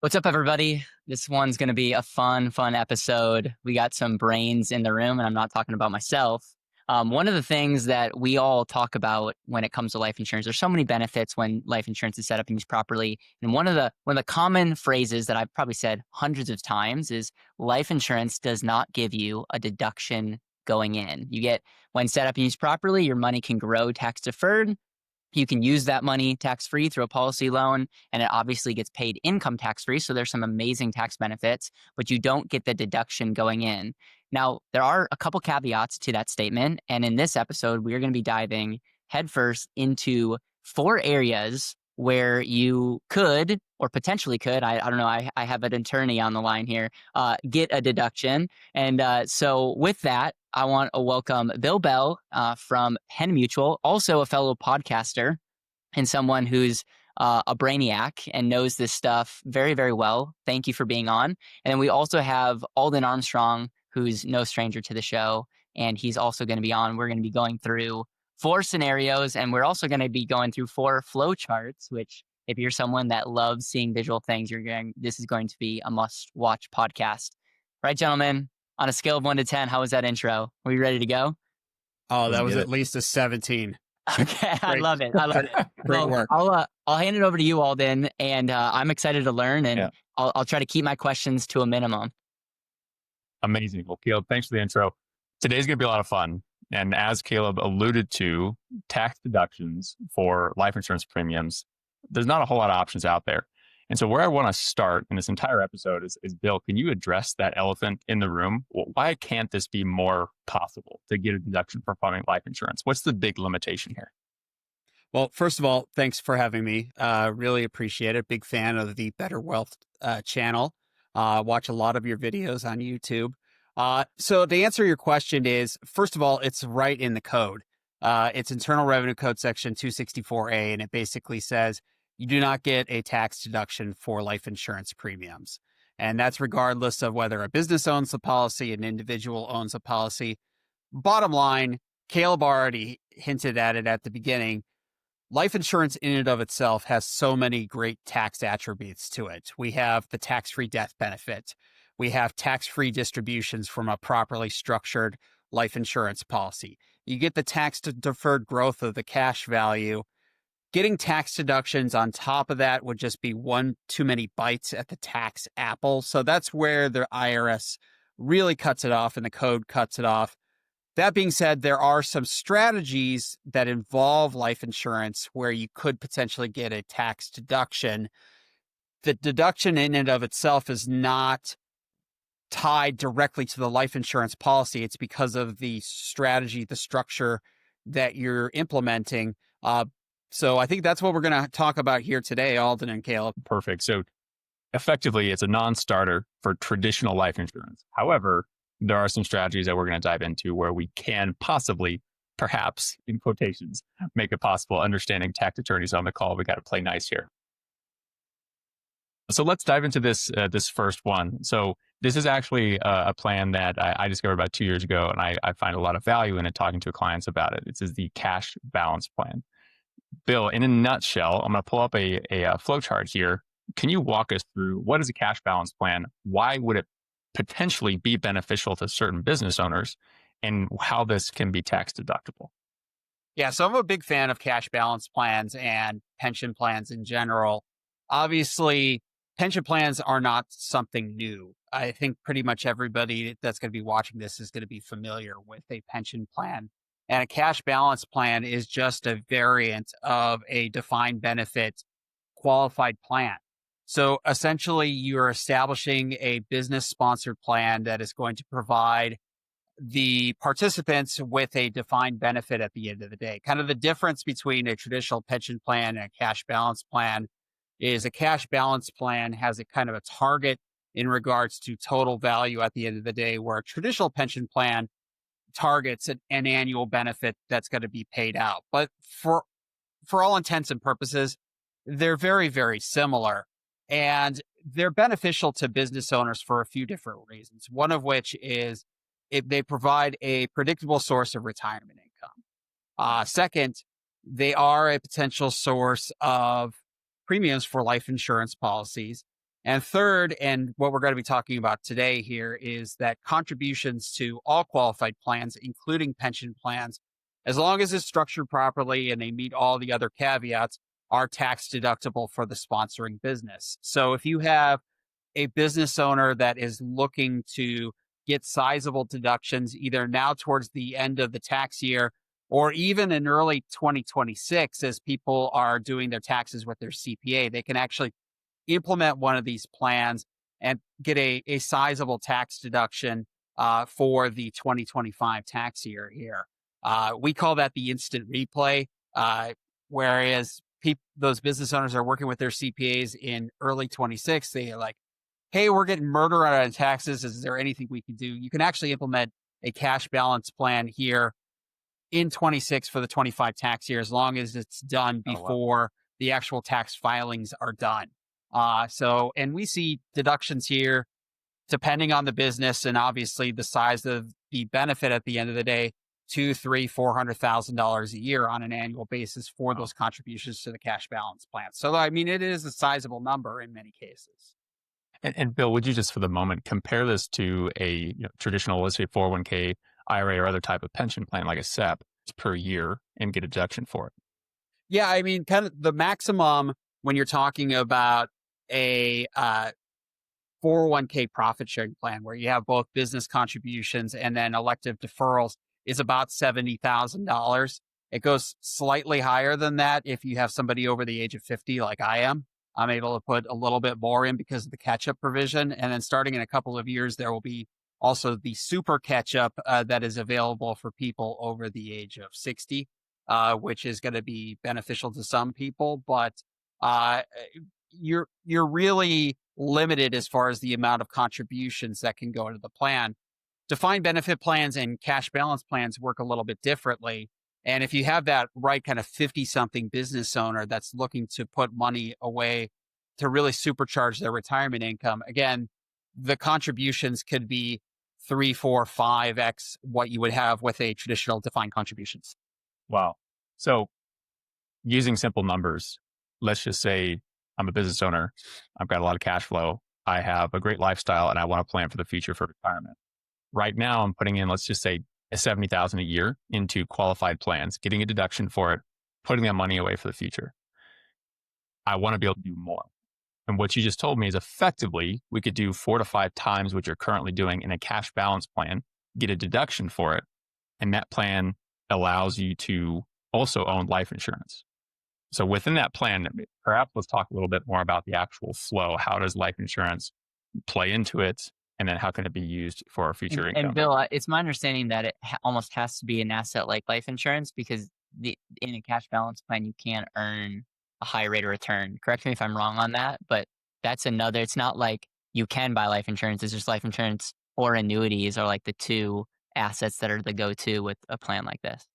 What's up, everybody? This one's going to be a fun episode. We got some brains in the room, and I'm not talking about myself. One of the things that we all talk about when it comes to life insurance, there's so many benefits when life insurance is set up and used properly. And one of the common phrases that I've probably said hundreds of times is life insurance does not give you a deduction going in. When set up and used properly, your money can grow tax deferred. You can use that money tax-free through a policy loan, and it obviously gets paid income tax-free. So there's some amazing tax benefits, but you don't get the deduction going in. Now, there are a couple caveats to that statement. And in this episode, we're going to be diving headfirst into 4 areas where you could, or potentially could, I don't know, I have an attorney on the line here, get a deduction. And so with that, I want to welcome Bill Bell from Penn Mutual, also a fellow podcaster and someone who's a brainiac and knows this stuff very, very well. Thank you for being on. And then we also have Alden Armstrong, who's no stranger to the show, and he's also going to be on. We're going to be going through 4 scenarios, and we're also going to be going through 4 flow charts, which if you're someone that loves seeing visual things, this is going to be a must-watch podcast. Right, gentlemen? On a scale of 1 to 10, how was that intro? Are you ready to go? Oh, that was at least a 17. Okay, I love it. Great work. I'll hand it over to you, Alden, and I'm excited to learn, and I'll try to keep my questions to a minimum. Amazing. Well, Caleb, thanks for the intro. Today's going to be a lot of fun. And as Caleb alluded to, tax deductions for life insurance premiums, there's not a whole lot of options out there. And so where I want to start in this entire episode is Bill, can you address that elephant in the room? Well, why can't this be more possible to get a deduction for funding life insurance? What's the big limitation here? Well, first of all, thanks for having me. Really appreciate it. Big fan of the BetterWealth channel. Watch a lot of your videos on YouTube. So to answer your question is, first of all, it's right in the code. It's Internal Revenue Code section 264A, and it basically says you do not get a tax deduction for life insurance premiums. And that's regardless of whether a business owns the policy, an individual owns a policy. Bottom line, Caleb already hinted at it at the beginning. Life insurance in and of itself has so many great tax attributes to it. We have the tax-free death benefit. We have tax-free distributions from a properly structured life insurance policy. You get the tax-deferred growth of the cash value. Getting tax deductions on top of that would just be one too many bites at the tax apple. So that's where the IRS really cuts it off and the code cuts it off. That being said, there are some strategies that involve life insurance where you could potentially get a tax deduction. The deduction in and of itself is not tied directly to the life insurance policy. It's because of the strategy, the structure that you're implementing. So I think that's what we're going to talk about here today, Alden and Caleb. Perfect. So effectively, it's a non-starter for traditional life insurance. However, there are some strategies that we're going to dive into where we can possibly, perhaps, in quotations, make it possible. Understanding tax attorneys on the call, we got to play nice here. So let's dive into this first one. So this is actually a plan that I discovered about 2 years ago, and I find a lot of value in it talking to clients about it. This is the cash balance plan. Bill, in a nutshell, I'm going to pull up a flow chart here. Can you walk us through what is a cash balance plan? Why would it potentially be beneficial to certain business owners, and how this can be tax deductible? Yeah, so I'm a big fan of cash balance plans and pension plans in general. Obviously, pension plans are not something new. I think pretty much everybody that's going to be watching this is going to be familiar with a pension plan. And a cash balance plan is just a variant of a defined benefit qualified plan. So essentially, you're establishing a business sponsored plan that is going to provide the participants with a defined benefit at the end of the day. Kind of the difference between a traditional pension plan and a cash balance plan is a cash balance plan has a kind of a target in regards to total value at the end of the day, where a traditional pension plan targets an annual benefit that's going to be paid out. But for all intents and purposes, they're very, very similar. And they're beneficial to business owners for a few different reasons. One of which is they provide a predictable source of retirement income. Second, they are a potential source of premiums for life insurance policies. And third, and what we're going to be talking about today here, is that contributions to all qualified plans, including pension plans, as long as it's structured properly and they meet all the other caveats, are tax deductible for the sponsoring business. So if you have a business owner that is looking to get sizable deductions either now towards the end of the tax year or even in early 2026, as people are doing their taxes with their CPA, they can actually implement one of these plans and get a sizable tax deduction for the 2025 tax year here. We call that the instant replay, whereas those business owners are working with their CPAs in early 26. They are like, hey, we're getting murdered on taxes. Is there anything we can do? You can actually implement a cash balance plan here in 26 for the 25 tax year, as long as it's done before the actual tax filings are done. And we see deductions here, depending on the business and obviously the size of the benefit at the end of the day, $200,000, $300,000, $400,000 a year on an annual basis for those contributions to the cash balance plan. So, I mean, it is a sizable number in many cases. And Bill, would you just for the moment compare this to a traditional, let's say 401k, IRA, or other type of pension plan like a SEP per year and get a deduction for it? Yeah, I mean, kind of the maximum when you're talking about a 401k profit sharing plan where you have both business contributions and then elective deferrals is about $70,000. It goes slightly higher than that if you have somebody over the age of 50 like I am. I'm able to put a little bit more in because of the catch-up provision. And then starting in a couple of years, there will be also the super catch-up that is available for people over the age of 60, which is going to be beneficial to some people. But you're really limited as far as the amount of contributions that can go into the plan. Defined benefit plans and cash balance plans work a little bit differently. And if you have that right kind of 50-something business owner that's looking to put money away to really supercharge their retirement income, again, the contributions could be 3, 4, 5x what you would have with a traditional defined contributions. Wow. So using simple numbers, let's just say I'm a business owner. I've got a lot of cash flow. I have a great lifestyle and I want to plan for the future for retirement. Right now, I'm putting in, let's just say, $70,000 a year into qualified plans, getting a deduction for it, putting that money away for the future. I want to be able to do more. And what you just told me is effectively, we could do 4 to 5 times what you're currently doing in a cash balance plan, get a deduction for it. And that plan allows you to also own life insurance. So within that plan, perhaps let's talk a little bit more about the actual flow. How does life insurance play into it? And then how can it be used for our future income? And Bill, it's my understanding that it almost has to be an asset like life insurance because in a cash balance plan, you can't earn a high rate of return. Correct me if I'm wrong on that, but that's another, it's not like you can buy life insurance. It's just life insurance or annuities are like the two assets that are the go-to with a plan like this.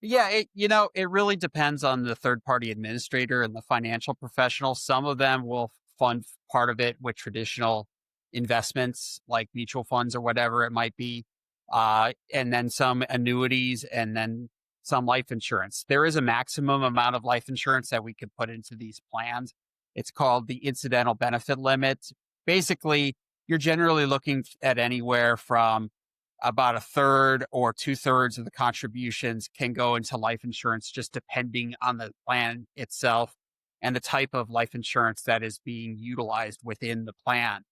Yeah, it really depends on the third-party administrator and the financial professional. Some of them will fund part of it with traditional investments like mutual funds or whatever it might be, and then some annuities and then some life insurance. There is a maximum amount of life insurance that we could put into these plans. It's called the incidental benefit limit. Basically, you're generally looking at anywhere from about a third or 2/3 of the contributions can go into life insurance, just depending on the plan itself and the type of life insurance that is being utilized within the plan.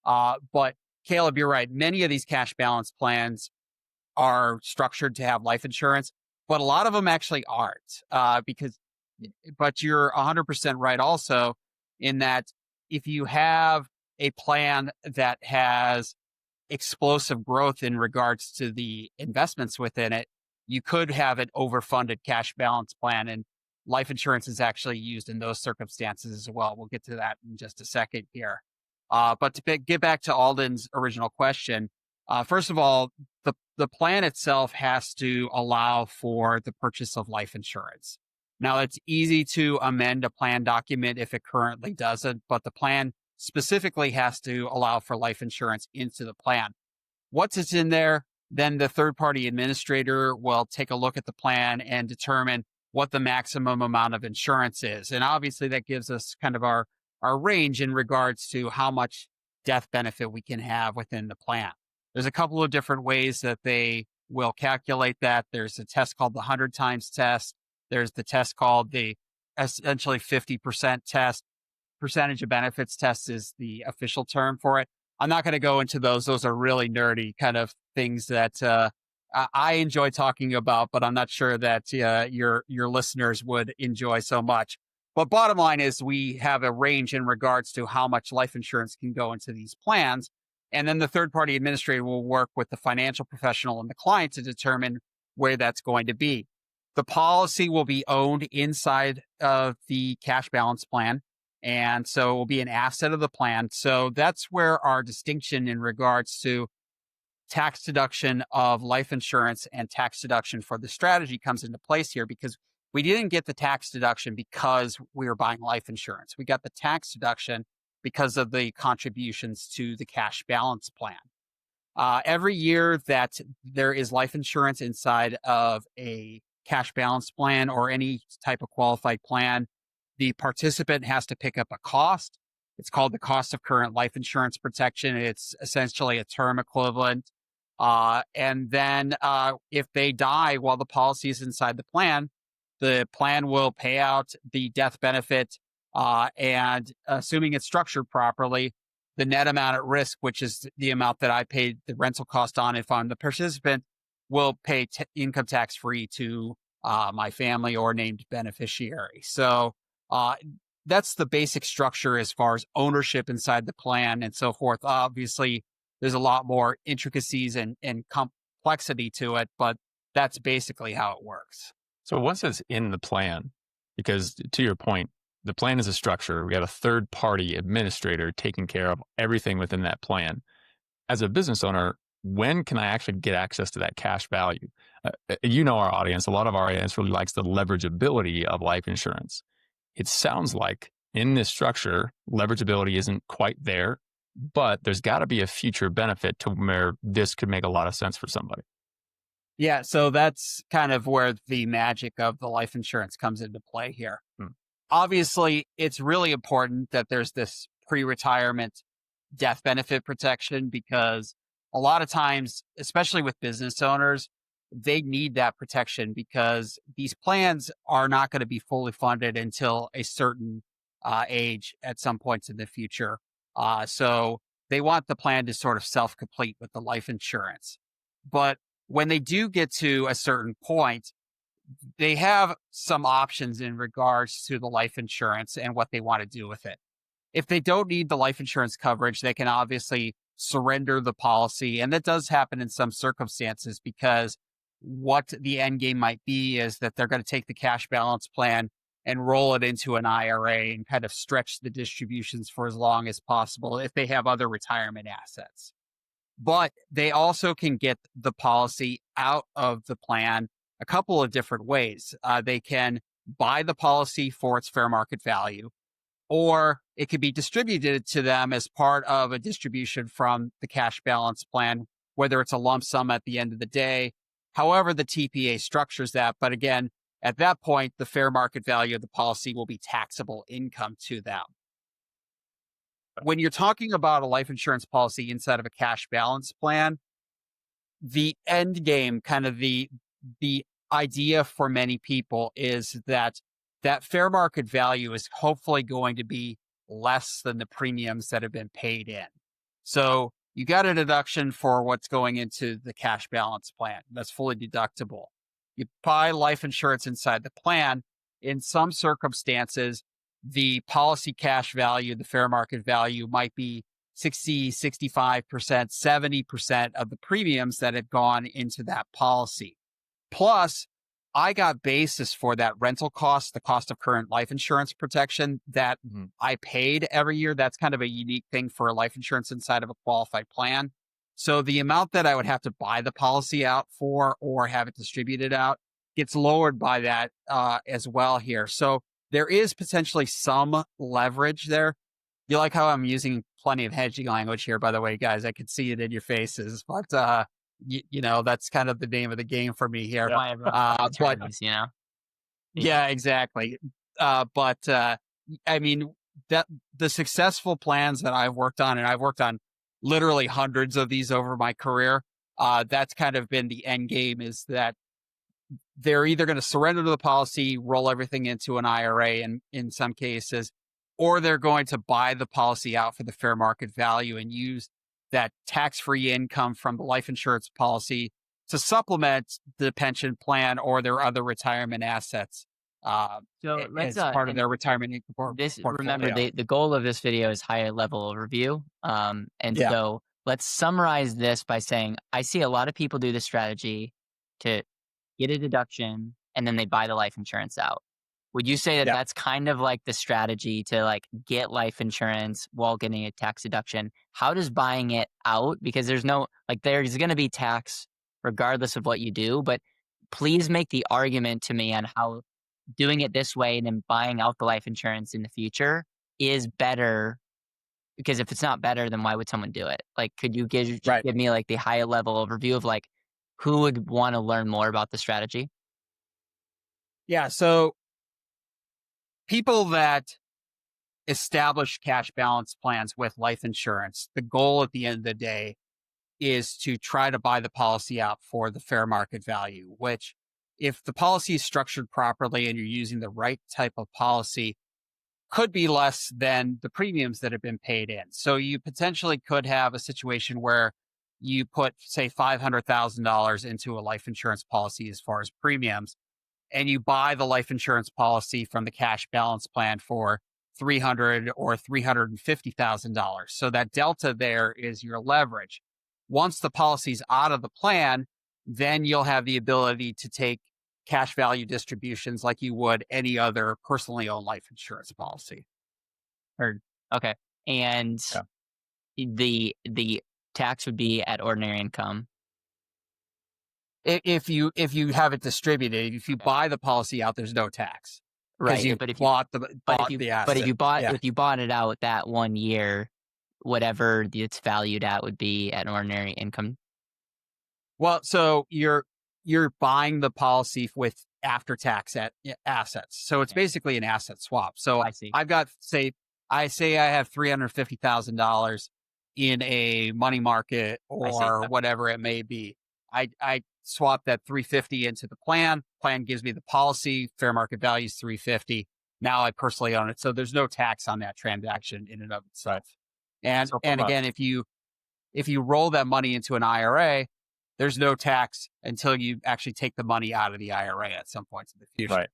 But Caleb, you're right. Many of these cash balance plans are structured to have life insurance, but a lot of them actually aren't. But you're 100% right also in that if you have a plan that has explosive growth in regards to the investments within it, you could have an overfunded cash balance plan, and life insurance is actually used in those circumstances as well. We'll get to that in just a second here. But to get back to Alden's original question, first of all, the plan itself has to allow for the purchase of life insurance. Now, it's easy to amend a plan document if it currently doesn't, but the plan specifically has to allow for life insurance into the plan. Once it's in there, then the third-party administrator will take a look at the plan and determine what the maximum amount of insurance is. And obviously that gives us kind of our our range in regards to how much death benefit we can have within the plan. There's a couple of different ways that they will calculate that. There's a test called the 100 times test. There's the test called the essentially 50% test. Percentage of benefits test is the official term for it. I'm not going to go into those. Those are really nerdy kind of things that I enjoy talking about, but I'm not sure that your listeners would enjoy so much. But bottom line is we have a range in regards to how much life insurance can go into these plans. And then the third party administrator will work with the financial professional and the client to determine where that's going to be. The policy will be owned inside of the cash balance plan. And so it will be an asset of the plan. So that's where our distinction in regards to tax deduction of life insurance and tax deduction for the strategy comes into place here, because we didn't get the tax deduction because we were buying life insurance. We got the tax deduction because of the contributions to the cash balance plan. Every year that there is life insurance inside of a cash balance plan or any type of qualified plan, the participant has to pick up a cost. It's called the cost of current life insurance protection. It's essentially a term equivalent. And then if they die while the policy is inside the plan will pay out the death benefit. And assuming it's structured properly, the net amount at risk, which is the amount that I paid the rental cost on if I'm the participant, will pay income tax free to my family or named beneficiary. So that's the basic structure as far as ownership inside the plan and so forth. Obviously, there's a lot more intricacies and complexity to it, but that's basically how it works. So once it's in the plan, because to your point, the plan is a structure. We have a third party administrator taking care of everything within that plan. As a business owner, when can I actually get access to that cash value? Our audience, a lot of our audience really likes the leverageability of life insurance. It sounds like in this structure, leverageability isn't quite there, but there's got to be a future benefit to where this could make a lot of sense for somebody. Yeah, so that's kind of where the magic of the life insurance comes into play here. Obviously, it's really important that there's this pre-retirement death benefit protection, because a lot of times, especially with business owners, they need that protection because these plans are not going to be fully funded until a certain age at some points in the future. So they want the plan to sort of self-complete with the life insurance. But when they do get to a certain point, they have some options in regards to the life insurance and what they want to do with it. If they don't need the life insurance coverage, they can obviously surrender the policy. And that does happen in some circumstances, because what the end game might be is that they're going to take the cash balance plan and roll it into an IRA and kind of stretch the distributions for as long as possible if they have other retirement assets. But they also can get the policy out of the plan a couple of different ways. They can buy the policy for its fair market value, or it could be distributed to them as part of a distribution from the cash balance plan, whether it's a lump sum at the end of the day, however the TPA structures that. But again, at that point, the fair market value of the policy will be taxable income to them. When you're talking about a life insurance policy inside of a cash balance plan, the end game, kind of the idea for many people is that fair market value is hopefully going to be less than the premiums that have been paid in. So you got a deduction for what's going into the cash balance plan. That's fully deductible. You buy life insurance inside the plan. In some circumstances, the policy cash value, the fair market value, might be 60, 65%, 70% of the premiums that had gone into that policy. Plus, I got basis for that rental cost, the cost of current life insurance protection that I paid every year. That's kind of a unique thing for life insurance inside of a qualified plan. So the amount that I would have to buy the policy out for or have it distributed out gets lowered by that as well here. So there is potentially some leverage there. You like how I'm using plenty of hedging language here, by the way, guys. I could see it in your faces, but that's kind of the name of the game for me here. Attorneys, Yeah, exactly. But I mean, that the successful plans that I've worked on, and I've worked on literally hundreds of these over my career, that's kind of been the end game, is that they're either going to surrender to the policy, roll everything into an IRA in some cases, or they're going to buy the policy out for the fair market value and use that tax-free income from the life insurance policy to supplement the pension plan or their other retirement assets So let's as part of their retirement income remember portfolio. the goal of this video is higher level overview. And Yeah. so let's summarize this by saying I see a lot of people do this strategy to get a deduction and then they buy the life insurance out. Would you say that Yeah. that's kind of like the strategy to like get life insurance while getting a tax deduction? How does buying it out? Because there's going to be tax regardless of what you do, but please make the argument to me on how doing it this way and then buying out the life insurance in the future is better. Because if it's not better, then why would someone do it? Like, could you give me like the higher level overview of like who would want to learn more about the strategy? Yeah. So people that establish cash balance plans with life insurance, the goal at the end of the day is to try to buy the policy out for the fair market value, which if the policy is structured properly and you're using the right type of policy, could be less than the premiums that have been paid in. So you potentially could have a situation where you put, say, $500,000 into a life insurance policy as far as premiums, and you buy the life insurance policy from the cash balance plan for $300,000 or $350,000. So that delta there is your leverage. Once the policy's out of the plan, then you'll have the ability to take cash value distributions like you would any other personally owned life insurance policy. Heard. Okay. And the tax would be at ordinary income. If you have it distributed, if you buy the policy out, there's no tax. Right. You but if bought you the asset. But if you bought it out that 1 year, whatever it's valued at would be at ordinary income. Well, so you're buying the policy with after tax assets. So it's basically an asset swap. So I see. I've got, I have $350,000 in a money market or whatever it may be. I swap that 350 into the plan. Plan gives me the policy. Fair market value is 350. Now I personally own it. So there's no tax on that transaction in and of itself. And again, if you roll that money into an IRA, there's no tax until you actually take the money out of the IRA at some point in the future. Right.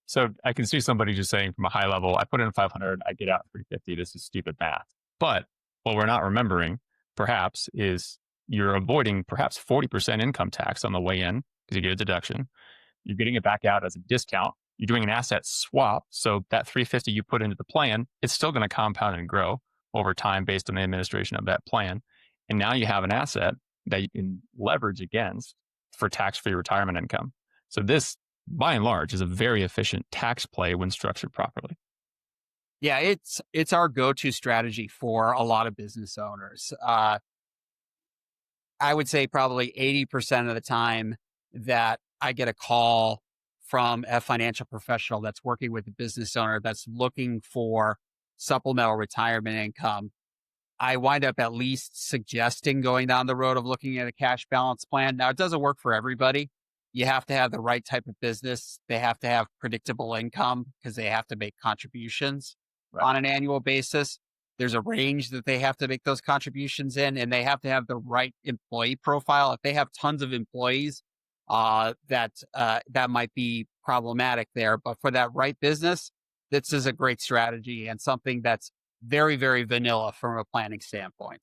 So I can see somebody just saying from a high level, I put in 500, I get out 350. This is stupid math. But what we're not remembering, perhaps, is you're avoiding perhaps 40% income tax on the way in because you get a deduction. You're getting it back out as a discount. You're doing an asset swap. So that 350 you put into the plan, it's still going to compound and grow over time based on the administration of that plan. And now you have an asset that you can leverage against for tax-free retirement income. So this, by and large, is a very efficient tax play when structured properly. Yeah, it's our go-to strategy for a lot of business owners. I would say probably 80% of the time that I get a call from a financial professional that's working with a business owner that's looking for supplemental retirement income, I wind up at least suggesting going down the road of looking at a cash balance plan. Now, it doesn't work for everybody. You have to have the right type of business. They have to have predictable income because they have to make contributions on an annual basis. There's a range that they have to make those contributions in, and they have to have the right employee profile. If they have tons of employees, that might be problematic there. But for that right business, this is a great strategy and something that's very, very vanilla from a planning standpoint.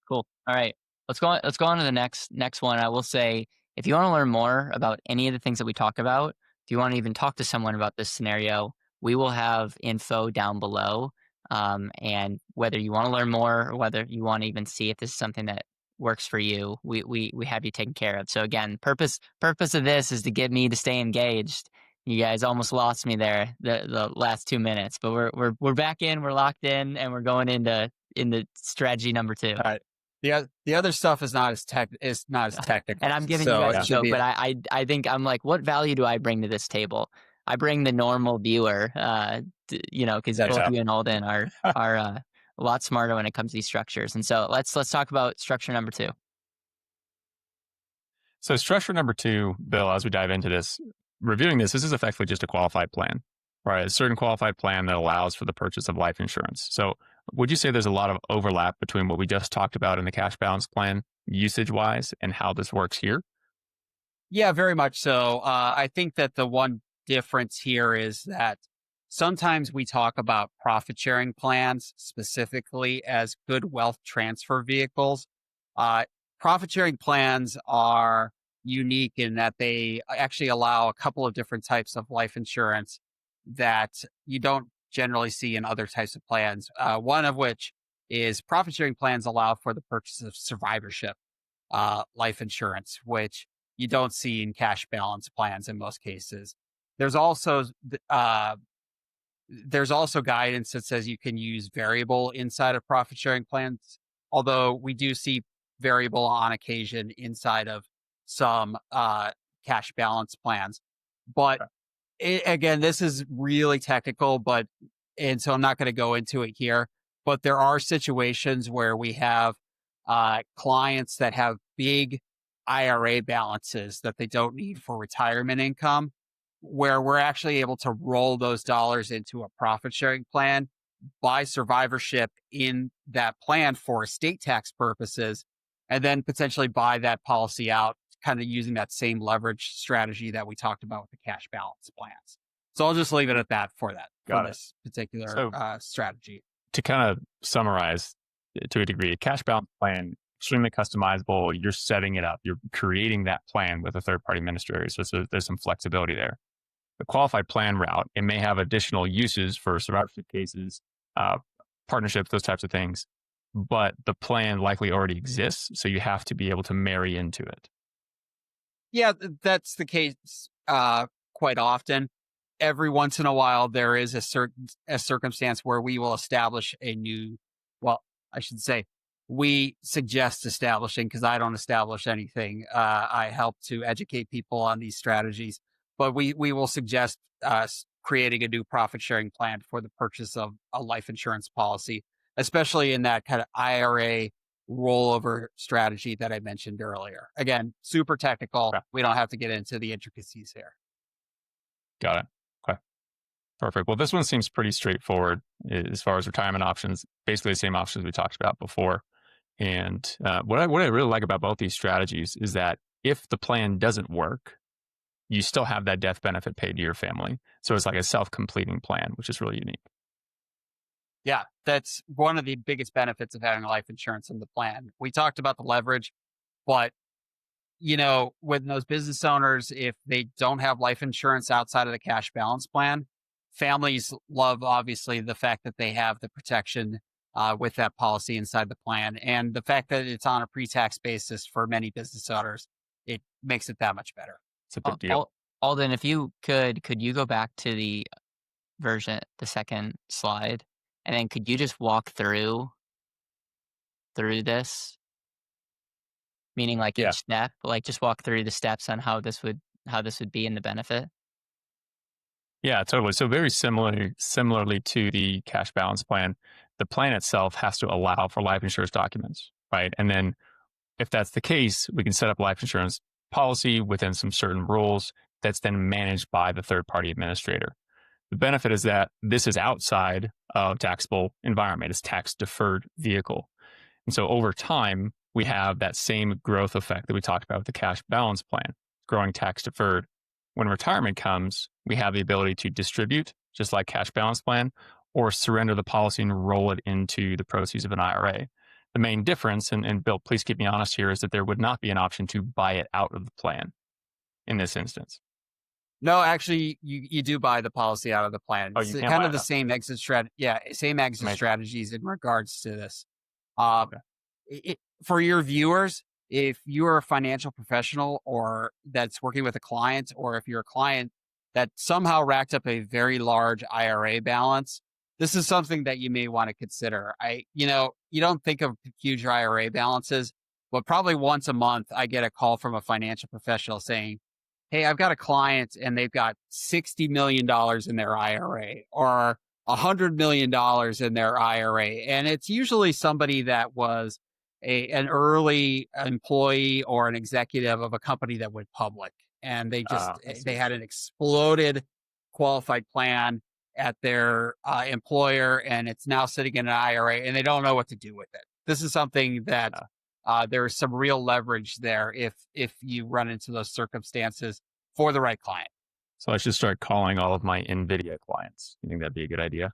Cool. All right. Let's go on to the next one. I will say, if you want to learn more about any of the things that we talk about, if you want to even talk to someone about this scenario, we will have info down below. And whether you want to learn more or whether you want to even see if this is something that works for you, we have you taken care of. So again, purpose of this is to get me to stay engaged. You guys almost lost me there the last 2 minutes, but we're back in, we're locked in, and we're going into strategy number 2. All right. The other stuff is not as technical. And I'm giving you guys a joke, but I think I'm like, what value do I bring to this table? I bring the normal viewer, because Yeah. both you and Alden are a lot smarter when it comes to these structures. And so let's talk about structure number 2. So structure number 2, Bill, as we dive into this, reviewing this is effectively just a qualified plan, right? A certain qualified plan that allows for the purchase of life insurance. So would you say there's a lot of overlap between what we just talked about in the cash balance plan, usage wise, and how this works here? Yeah, very much so. I think that the one difference here is that sometimes we talk about profit sharing plans specifically as good wealth transfer vehicles. Uh, Profit sharing plans are unique in that they actually allow a couple of different types of life insurance that you don't generally see in other types of plans. One of which is profit sharing plans allow for the purchase of survivorship life insurance, which you don't see in cash balance plans in most cases. There's also uh, there's also guidance that says you can use variable inside of profit sharing plans, although we do see variable on occasion inside of some cash balance plans. But again, this is really technical, and so I'm not going to go into it here. But there are situations where we have clients that have big IRA balances that they don't need for retirement income, where we're actually able to roll those dollars into a profit sharing plan, buy survivorship in that plan for estate tax purposes, and then potentially buy that policy out, kind of using that same leverage strategy that we talked about with the cash balance plans. So I'll just leave it at that for this particular So strategy. to kind of summarize to a degree, a cash balance plan, extremely customizable. You're setting it up. You're creating that plan with a third-party administrator. So there's some flexibility there. The qualified plan route, it may have additional uses for survivorship cases, partnerships, those types of things, but the plan likely already exists. So you have to be able to marry into it. Yeah, that's the case quite often. Every once in a while, there is a circumstance where we will establish I should say, we suggest establishing, because I don't establish anything. I help to educate people on these strategies, but we will suggest creating a new profit sharing plan for the purchase of a life insurance policy, especially in that kind of IRA rollover strategy that I mentioned earlier. Again, super technical. Okay. We don't have to get into the intricacies here. Got it. Okay. Perfect. Well, this one seems pretty straightforward as far as retirement options, basically the same options we talked about before. And what I really like about both these strategies is that if the plan doesn't work, you still have that death benefit paid to your family. So it's like a self-completing plan, which is really unique. Yeah, that's one of the biggest benefits of having life insurance in the plan. We talked about the leverage, but with those business owners, if they don't have life insurance outside of the cash balance plan, families love, obviously, the fact that they have the protection with that policy inside the plan. And the fact that it's on a pre-tax basis for many business owners, it makes it that much better. It's a big deal. Alden, if you could you go back to the second slide, and then could you just walk through this? Meaning like each step, like just walk through the steps on how this would be in the benefit. Yeah, totally. So very similarly to the cash balance plan, the plan itself has to allow for life insurance documents, right? And then if that's the case, we can set up a life insurance policy within some certain rules that's then managed by the third-party administrator. The benefit is that this is outside of taxable environment. It's tax-deferred vehicle. And so over time, we have that same growth effect that we talked about with the cash balance plan, growing tax-deferred. When retirement comes, we have the ability to distribute, just like cash balance plan, or surrender the policy and roll it into the proceeds of an IRA. The main difference, and Bill, please keep me honest here, is that there would not be an option to buy it out of the plan in this instance. No, actually, you do buy the policy out of the plan. Oh, It's you can't kind buy of the it out. same exit strategy. Yeah, same exit strategies in regards to this. For your viewers, if you are a financial professional or that's working with a client, or if you're a client that somehow racked up a very large IRA balance, this is something that you may want to consider. You don't think of huge IRA balances, but probably once a month, I get a call from a financial professional saying, hey, I've got a client and they've got $60 million in their IRA or $100 million in their IRA. And it's usually somebody that was an early employee or an executive of a company that went public. And I they see. had an exploded qualified plan at their employer, and it's now sitting in an IRA and they don't know what to do with it. This is something that Yeah. there is some real leverage there if you run into those circumstances for the right client. So I should start calling all of my NVIDIA clients. You think that'd be a good idea?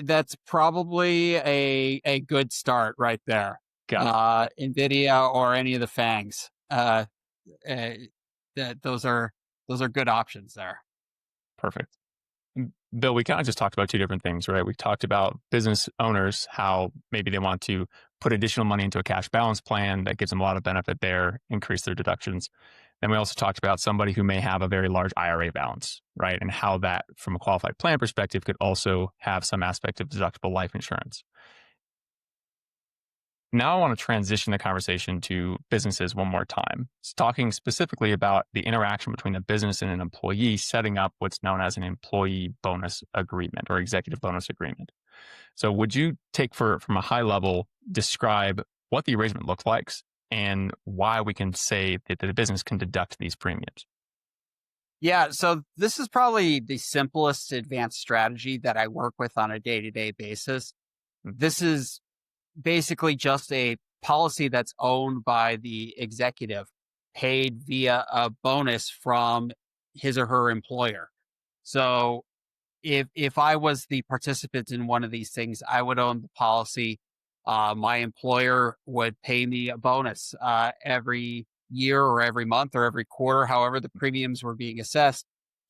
That's probably a good start right there. Got it. NVIDIA or any of the FANGs. Uh, those are good options there. Perfect. Bill, we kind of just talked about two different things, right? We talked about business owners, how maybe they want to put additional money into a cash balance plan that gives them a lot of benefit there, increase their deductions. Then we also talked about somebody who may have a very large IRA balance, right? And how that, from a qualified plan perspective, could also have some aspect of deductible life insurance. Now I want to transition the conversation to businesses one more time. It's talking specifically about the interaction between a business and an employee setting up what's known as an employee bonus agreement or executive bonus agreement. So would you take from a high level, describe what the arrangement looks like and why we can say that the business can deduct these premiums? Yeah, so this is probably the simplest advanced strategy that I work with on a day-to-day basis. This is basically just a policy that's owned by the executive, paid via a bonus from his or her employer. So if I was the participant in one of these things, I would own the policy. My employer would pay me a bonus every year or every month or every quarter, however the premiums were being assessed,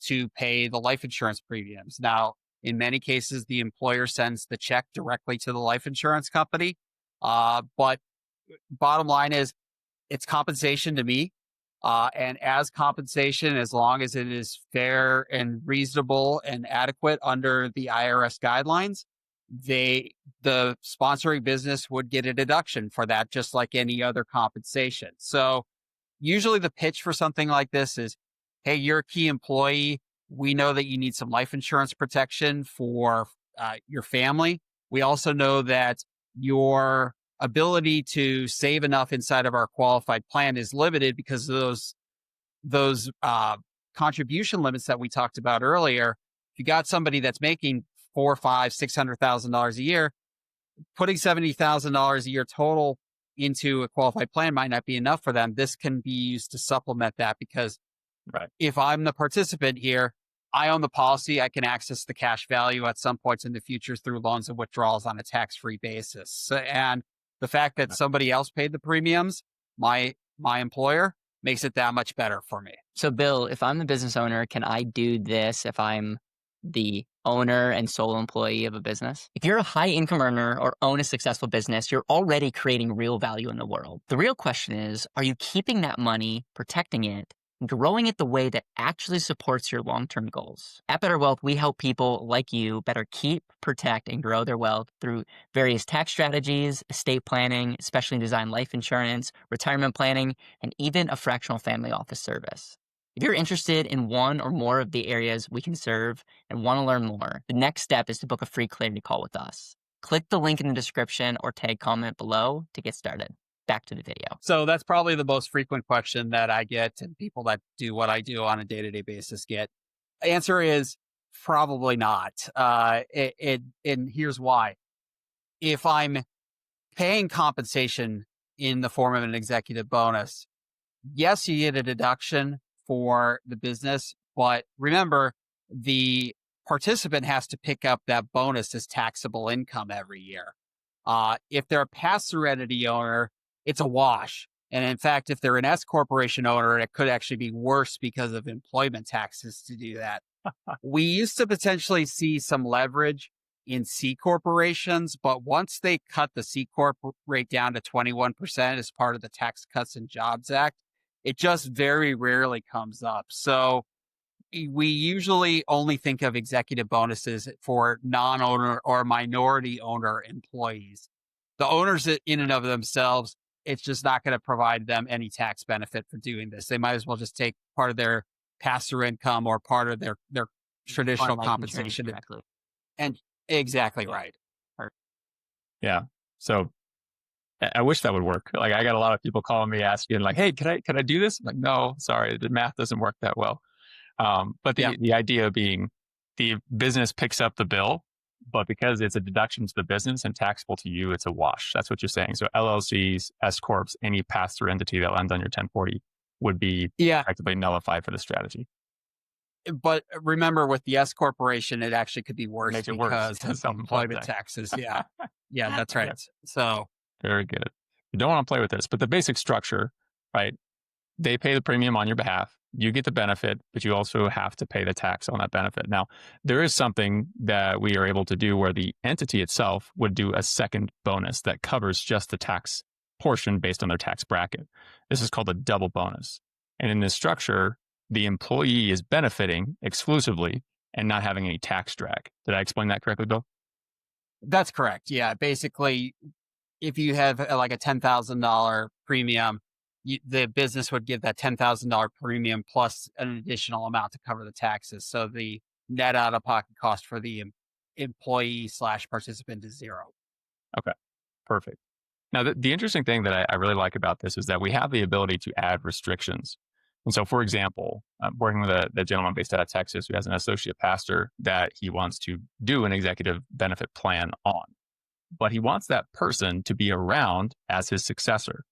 to pay the life insurance premiums. Now, in many cases, the employer sends the check directly to the life insurance company. But bottom line is it's compensation to me. And as compensation, as long as it is fair and reasonable and adequate under the IRS guidelines, the sponsoring business would get a deduction for that, just like any other compensation. So usually the pitch for something like this is, hey, you're a key employee. We know that you need some life insurance protection for your family. We also know that your ability to save enough inside of our qualified plan is limited because of those contribution limits that we talked about earlier. If you got somebody that's making $400,000, $500,000, $600,000 a year, putting $70,000 a year total into a qualified plan might not be enough for them. This can be used to supplement that because if I'm the participant here, I own the policy. I can access the cash value at some points in the future through loans and withdrawals on a tax-free basis. And the fact that somebody else paid the premiums, my employer, makes it that much better for me. So, Bill, if I'm the business owner, can I do this if I'm the owner and sole employee of a business? If you're a high income earner or own a successful business, you're already creating real value in the world. The real question is, are you keeping that money, protecting it, growing it the way that actually supports your long-term goals? At BetterWealth, we help people like you better keep, protect, and grow their wealth through various tax strategies, estate planning, specially designed life insurance, retirement planning, and even a fractional family office service. If you're interested in one or more of the areas we can serve and want to learn more, the next step is to book a free clarity call with us. Click the link in the description or tag comment below to get started. Back to the video. So that's probably the most frequent question that I get, and people that do what I do on a day-to-day basis get. Answer is probably not. And here's why. If I'm paying compensation in the form of an executive bonus, yes, you get a deduction for the business, but remember, the participant has to pick up that bonus as taxable income every year. If they're a pass-through entity owner, it's a wash. And in fact, if they're an S corporation owner, it could actually be worse because of employment taxes to do that. We used to potentially see some leverage in C corporations, but once they cut the C corp rate down to 21% as part of the Tax Cuts and Jobs Act, it just very rarely comes up. So we usually only think of executive bonuses for non-owner or minority owner employees. The owners in and of themselves it's just not going to provide them any tax benefit for doing this. They might as well just take part of their pass-through income or part of their traditional life insurance compensation. directly. And exactly right. Yeah. So I wish that would work. Like I got a lot of people calling me asking like, hey, can I do this? I'm like, no, sorry, the math doesn't work that well. But the idea being the business picks up the bill, but because it's a deduction to the business and taxable to you, it's a wash. That's what you're saying. So LLCs, S Corps, any pass-through entity that lands on your 1040 would be effectively nullified for the strategy. But remember, with the S corporation, it actually could be worse Makes it because worse. of employment taxes. Yeah, that's right. So very good. You don't want to play with this, but the basic structure, right? They pay the premium on your behalf. You get the benefit, but you also have to pay the tax on that benefit. Now, there is something that we are able to do where the entity itself would do a second bonus that covers just the tax portion based on their tax bracket. This is called a double bonus. And in this structure, the employee is benefiting exclusively and not having any tax drag. Did I explain that correctly, Bill? that's correct. Yeah, basically, if you have like a $10,000 premium, the business would give that $10,000 premium plus an additional amount to cover the taxes. So the net out-of-pocket cost for the employee/participant is zero. Okay, perfect. Now, the interesting thing that I really like about this is that we have the ability to add restrictions. And so, for example, I'm working with a gentleman based out of Texas who has an associate pastor that he wants to do an executive benefit plan on, but he wants that person to be around as his successor.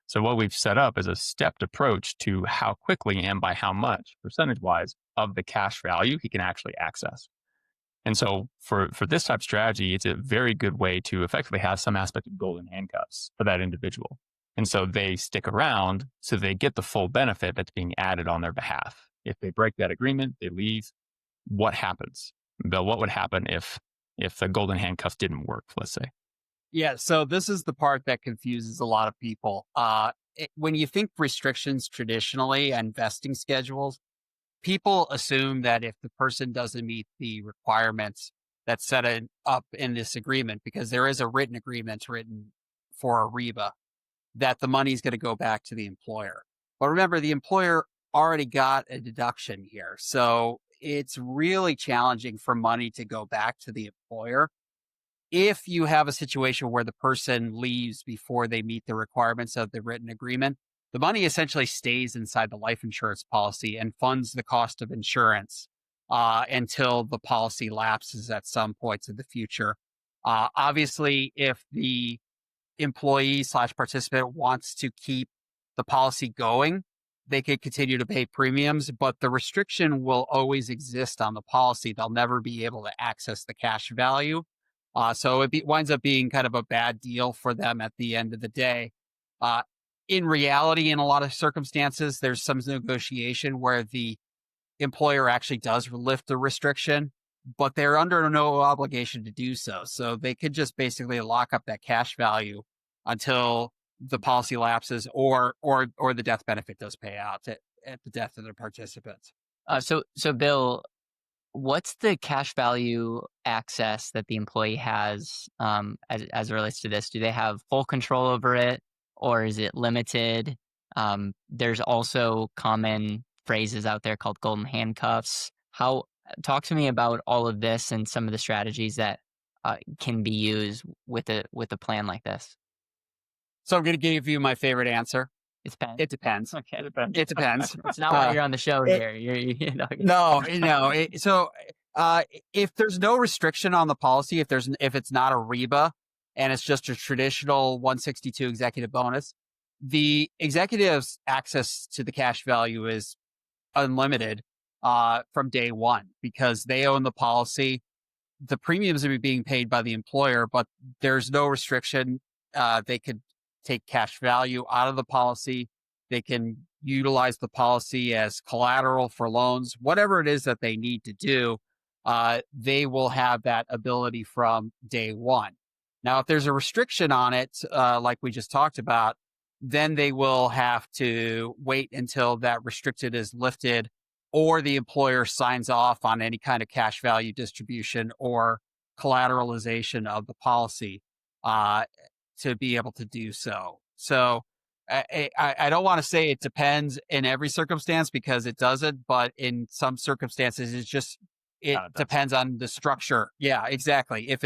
So what we've set up is a stepped approach to how quickly and by how much, percentage-wise, of the cash value he can actually access. And so for this type of strategy, it's a very good way to effectively have some aspect of golden handcuffs for that individual. And so they stick around so they get the full benefit that's being added on their behalf. If they break that agreement, they leave, what happens? Bill, what would happen if the golden handcuffs didn't work, let's say? Yeah, so this is the part that confuses a lot of people. When you think restrictions traditionally and vesting schedules, people assume that if the person doesn't meet the requirements that's set up in this agreement, because there is a written agreement written for a REBA, that the money is going to go back to the employer. But remember, the employer already got a deduction here. So it's really challenging for money to go back to the employer. If you have a situation where the person leaves before they meet the requirements of the written agreement, the money essentially stays inside the life insurance policy and funds the cost of insurance until the policy lapses at some points in the future. Obviously, if the employee/participant wants to keep the policy going, they could continue to pay premiums, but the restriction will always exist on the policy. They'll never be able to access the cash value. So it winds up being kind of a bad deal for them at the end of the day. In reality, in a lot of circumstances, there's some negotiation where the employer actually does lift the restriction, but they're under no obligation to do so. So they could just basically lock up that cash value until the policy lapses or the death benefit does pay out at the death of the participants. So Bill, what's the cash value access that the employee has as it relates to this? Do they have full control over it, or is it limited? There's also common phrases out there called golden handcuffs. Talk to me about all of this and some of the strategies that can be used with a plan like this. So I'm going to give you my favorite answer. It depends. It depends. Okay. It depends. It's not why you're on the show here. So if there's no restriction on the policy, if it's not a REBA and it's just a traditional 162 executive bonus, the executive's access to the cash value is unlimited from day one because they own the policy. The premiums are being paid by the employer, but there's no restriction. They could take cash value out of the policy. They can utilize the policy as collateral for loans, whatever it is that they need to do. They will have that ability from day one. Now, if there's a restriction on it, like we just talked about, then they will have to wait until that restricted is lifted or the employer signs off on any kind of cash value distribution or collateralization of the policy to be able to do so. So I don't want to say it depends in every circumstance because it doesn't, but in some circumstances, it depends on the structure. Yeah, exactly.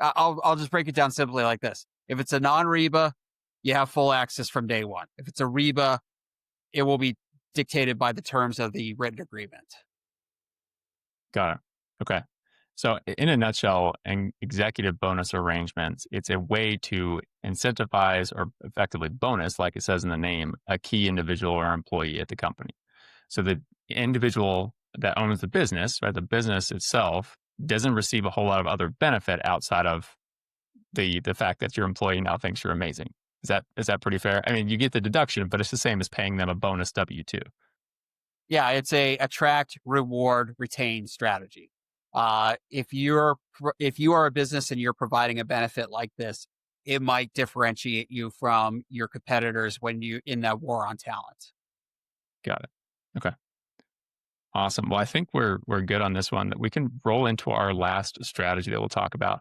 I'll just break it down simply like this. If it's a non-REBA, you have full access from day one. If it's a REBA, it will be dictated by the terms of the written agreement. Got it. Okay. So, in a nutshell, an executive bonus arrangements, it's a way to incentivize or effectively bonus, like it says in the name, a key individual or employee at the company. So, the individual that owns the business, right, the business itself, doesn't receive a whole lot of other benefit outside of the fact that your employee now thinks you're amazing. Is that pretty fair? I mean, you get the deduction, but it's the same as paying them a bonus W-2. Yeah, it's a attract, reward, retain strategy. If you are a business and you're providing a benefit like this, it might differentiate you from your competitors when you in that war on talent. Got it. Okay. Awesome. Well, I think we're good on this one. We can roll into our last strategy that we'll talk about.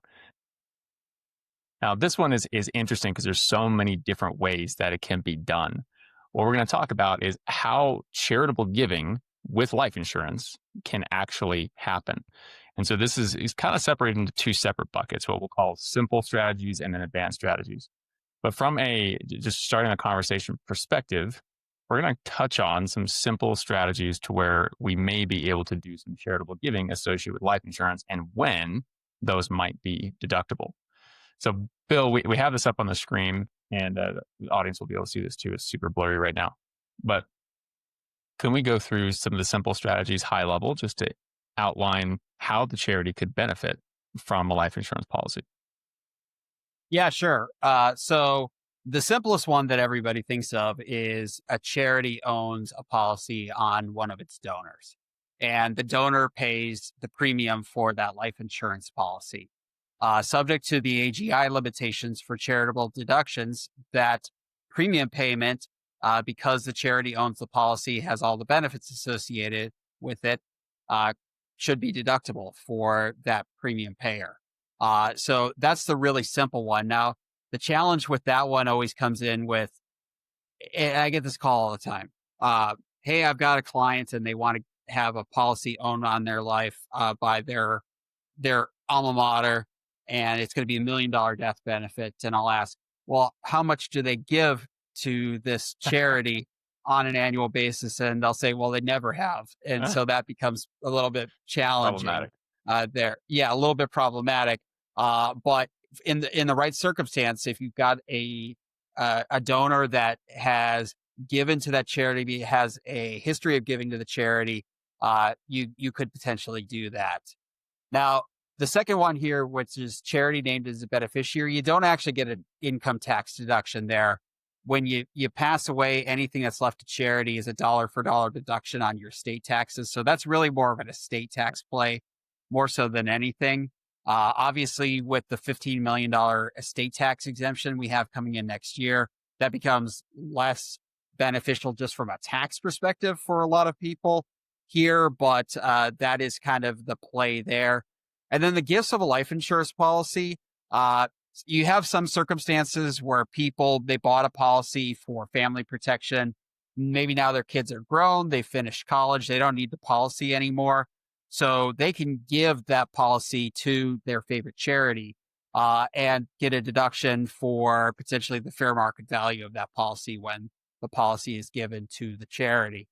Now, this one is interesting because there's so many different ways that it can be done. What we're going to talk about is how charitable giving with life insurance can actually happen. And so this is kind of separated into two separate buckets, what we'll call simple strategies and then advanced strategies. But from just starting a conversation perspective, we're going to touch on some simple strategies to where we may be able to do some charitable giving associated with life insurance and when those might be deductible. So, Bill, we have this up on the screen, and the audience will be able to see this too. It's super blurry right now. But can we go through some of the simple strategies high level just to outline how the charity could benefit from a life insurance policy? Yeah, sure. So the simplest one that everybody thinks of is a charity owns a policy on one of its donors, and the donor pays the premium for that life insurance policy. Subject to the AGI limitations for charitable deductions, that premium payment, because the charity owns the policy, has all the benefits associated with it, should be deductible for that premium payer. So that's the really simple one. Now, the challenge with that one always comes in with, and I get this call all the time. Hey, I've got a client and they want to have a policy owned on their life by their alma mater, and it's going to be $1 million death benefit. And I'll ask, well, how much do they give to this charity on an annual basis? And they'll say, well, they never have. And so that becomes a little bit challenging there. Yeah, a little bit problematic. But in the right circumstance, if you've got a donor that has given to that charity, has a history of giving to the charity, you could potentially do that. Now, the second one here, which is charity named as a beneficiary, you don't actually get an income tax deduction there. When you pass away, anything that's left to charity is a dollar for dollar deduction on your state taxes. So that's really more of an estate tax play, more so than anything. Obviously, with the $15 million estate tax exemption we have coming in next year, that becomes less beneficial just from a tax perspective for a lot of people here, but that is kind of the play there. And then the gifts of a life insurance policy, you have some circumstances where they bought a policy for family protection. Maybe now their kids are grown, they finished college, they don't need the policy anymore. So they can give that policy to their favorite charity and get a deduction for potentially the fair market value of that policy when the policy is given to the charity.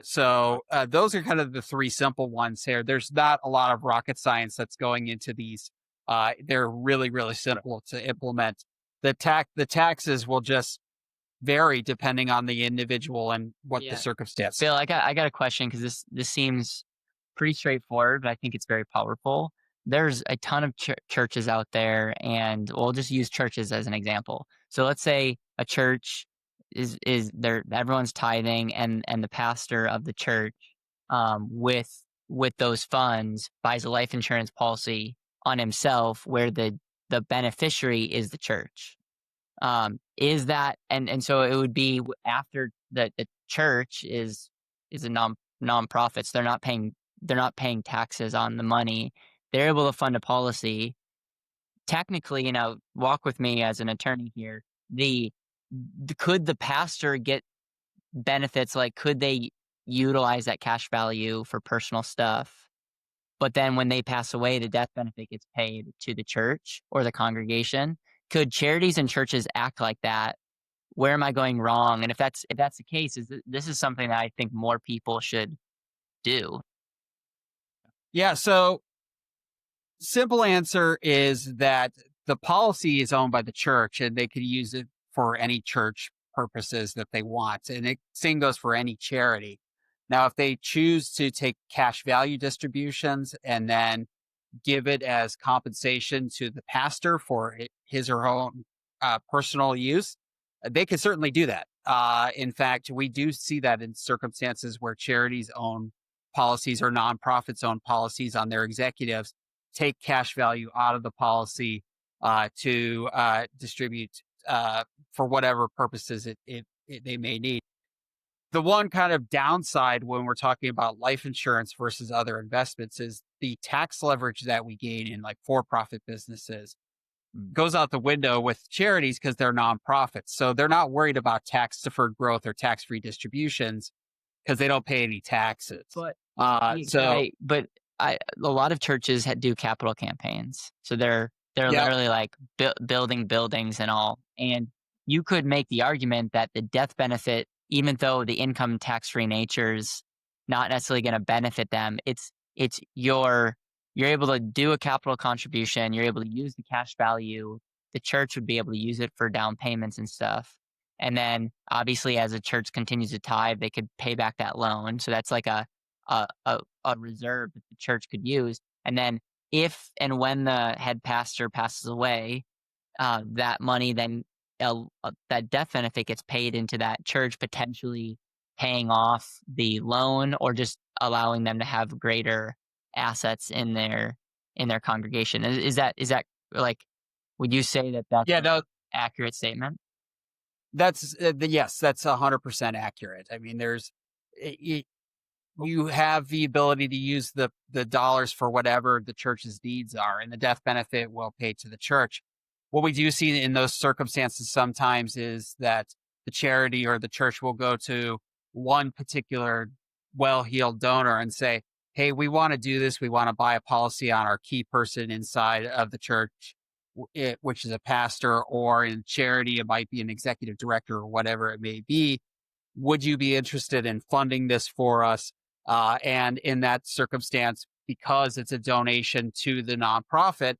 So those are kind of the three simple ones here. There's not a lot of rocket science that's going into these. They're really, really simple to implement. The taxes will just vary depending on the individual and what the circumstance. Bill, I got a question because this seems pretty straightforward, but I think it's very powerful. There's a ton of churches out there, and we'll just use churches as an example. So let's say a church is there, everyone's tithing, and the pastor of the church with those funds buys a life insurance policy on himself where the beneficiary is the church. Is that and so it would be after the church is a non-profit, so they're not paying taxes on the money. They're able to fund a policy. Technically, walk with me as an attorney here. The could the pastor get benefits? Like, could they utilize that cash value for personal stuff? But then when they pass away, the death benefit gets paid to the church or the congregation. Could charities and churches act like that? Where am I going wrong? And if that's the case, this is something that I think more people should do. Yeah. So simple answer is that the policy is owned by the church and they could use it for any church purposes that they want. And the same goes for any charity. Now, if they choose to take cash value distributions and then give it as compensation to the pastor for his or her own personal use, they can certainly do that. In fact, we do see that in circumstances where charities own policies or nonprofits own policies on their executives, take cash value out of the policy to distribute for whatever purposes they may need. The one kind of downside when we're talking about life insurance versus other investments is the tax leverage that we gain in like for-profit businesses goes out the window with charities because they're nonprofits. So they're not worried about tax deferred growth or tax-free distributions because they don't pay any taxes. But a lot of churches do capital campaigns. So they're literally like building buildings and all. And you could make the argument that the death benefit, even though the income tax-free nature is not necessarily going to benefit them, you're able to do a capital contribution. You're able to use the cash value. The church would be able to use it for down payments and stuff. And then obviously as a church continues to tithe, they could pay back that loan. So that's like a reserve that the church could use. And then if and when the head pastor passes away, that money then that death benefit gets paid into that church, potentially paying off the loan or just allowing them to have greater assets in their congregation. Is that like, would you say that that's an accurate statement? That's yes, that's 100% accurate. I mean, you have the ability to use the dollars for whatever the church's needs are, and the death benefit will pay to the church. What we do see in those circumstances sometimes is that the charity or the church will go to one particular well-heeled donor and say, hey, we want to do this. We want to buy a policy on our key person inside of the church, which is a pastor, or in charity, it might be an executive director or whatever it may be. Would you be interested in funding this for us? And in that circumstance, because it's a donation to the nonprofit,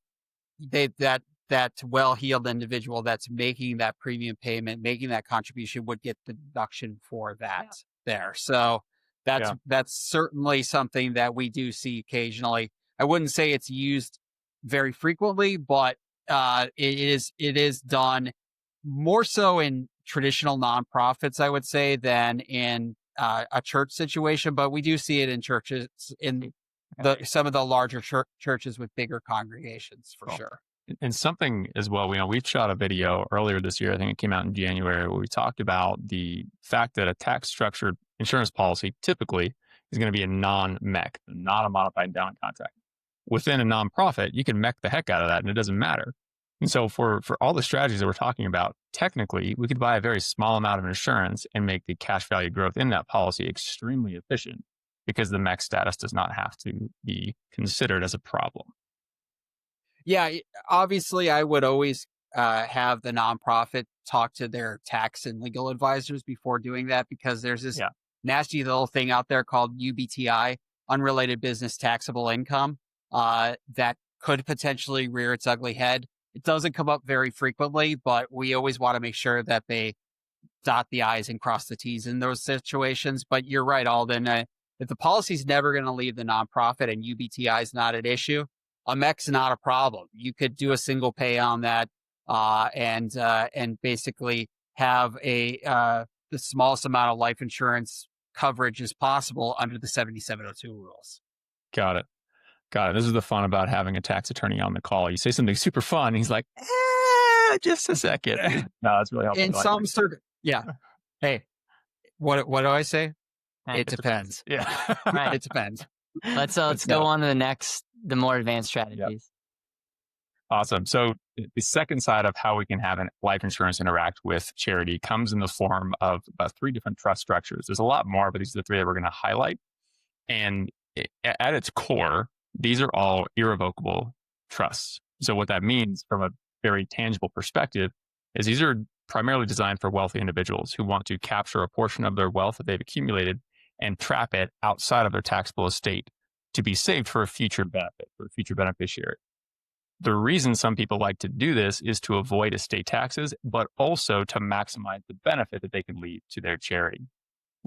that well-heeled individual that's making that premium payment, making that contribution would get the deduction for that there. So that's certainly something that we do see occasionally. I wouldn't say it's used very frequently, but it is done more so in traditional nonprofits, I would say, than in a church situation. But we do see it in churches, in some of the larger churches with bigger congregations, for sure. And something as well, we've shot a video earlier this year, I think it came out in January, where we talked about the fact that a tax structured insurance policy typically is going to be a non-MEC, not a modified endowment contract. Within a nonprofit, you can MEC the heck out of that and it doesn't matter. And so for all the strategies that we're talking about, technically, we could buy a very small amount of insurance and make the cash value growth in that policy extremely efficient because the MEC status does not have to be considered as a problem. Yeah, obviously, I would always have the nonprofit talk to their tax and legal advisors before doing that, because there's this nasty little thing out there called UBTI, unrelated business taxable income, that could potentially rear its ugly head. It doesn't come up very frequently, but we always want to make sure that they dot the I's and cross the T's in those situations. But you're right, Alden. If the policy's never going to leave the nonprofit and UBTI is not an issue, a MEC's not a problem. You could do a single pay on that and basically have the smallest amount of life insurance coverage as possible under the 7702 rules. Got it. This is the fun about having a tax attorney on the call. You say something super fun, and he's like, just a second. No, that's really helpful. In some hey, what do I say? It depends. Yeah. Right. It depends. Let's go on to the more advanced strategies. Awesome. So the second side of how we can have life insurance interact with charity comes in the form of about 3 different trust structures. There's a lot more, but these are the 3 that we're going to highlight. And at its core, these are all irrevocable trusts. So what that means from a very tangible perspective is these are primarily designed for wealthy individuals who want to capture a portion of their wealth that they've accumulated and trap it outside of their taxable estate to be saved for a future benefit, for a future beneficiary. The reason some people like to do this is to avoid estate taxes, but also to maximize the benefit that they can leave to their charity.